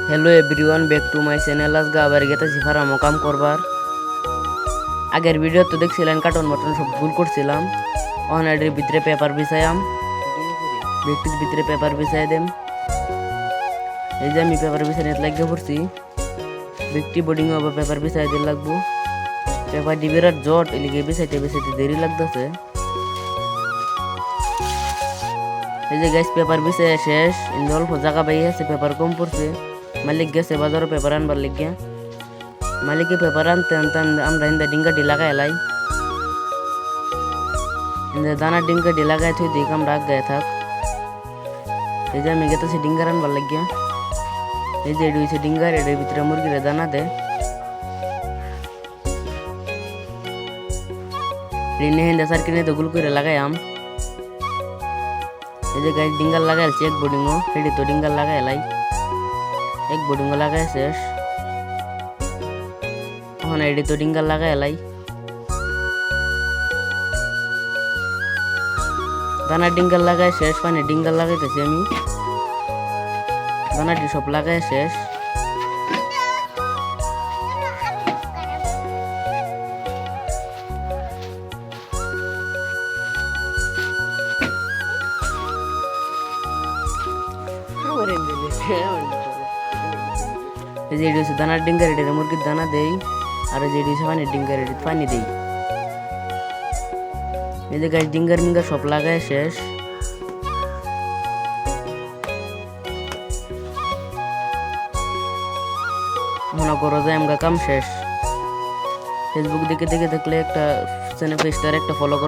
Hello everyone back to my channel आज আবার গেতেছি ফার্মে কাম করবার। আগের ভিডিও তো দেখছিলেন কার্টন মটন সব ভুল করছিলাম। অনলাইনের ভিতরে পেপার বিছাইয়াম, ব্যক্তির ভিতরে পেপার বিছাই দেম। এই যে আমি পেপার বিছাইতে লাগিয়ে পড়ছি, ব্যক্তি বোর্ডিং হবে পেপার বিছাই দিতে লাগবো। পেপার দি বিরাট জট, এলিগে বিছাইতে বিছাইতে দেরি লাগতেছে। এই যে গাইস পেপার বিছাই শেষ, ইন্দে অল্প জায়গা পাই আছে, পেপার কম পড়ছে। মালিক গেছে বাজারে পেপার আনবার লিগিয়া। মালিকে পেপার আনতে আনতে আমরা ইন্দা ডিঙ্গাটি লাগাই লাই। ইন্দা দানার ডিঙ্গাটি লাগাই থুই দিক আমরা আগায় থাক। এই যে আমি গেতেছি ডিঙ্গার আনবার লাগিয়া। এই যে এটি হচ্ছে ডিঙ্গার, এটার ভিতরে মুরগিরে দানা দে। রিনে হিন্দা সার কিনে তো গুল করে লাগাইয়াম। এই যে গাইস ডিঙ্গার লাগাইছি এক বোর্ডিংও, সেটি তো ডিঙ্গার লাগাই লাই। এক বোর্ডিং লাগাই শেষ, এখন এটি তো ডিঙ্গার লাগাই লাই। দানার ডিঙ্গার লাগাই শেষ, পানি ডিঙ্গার লাগাইতেছি আমি। দানাটি সব লাগাই শেষ। এই যে এটি হচ্ছে দানার ডিঙ্গার, এটি মুরগির দানা দেই। আর এই যে এটি হচ্ছে পানির ডিঙ্গার, এটি পানি দেই। এই যে গাছ ডিঙ্গার মিঙ্গার সব লাগায় শেষ। মনে করো যে আমরা কাম শেষ। ফেসবুক দেখে দেখে থাকলে একটা চ্যানেল পেজটার একটা ফলো করো।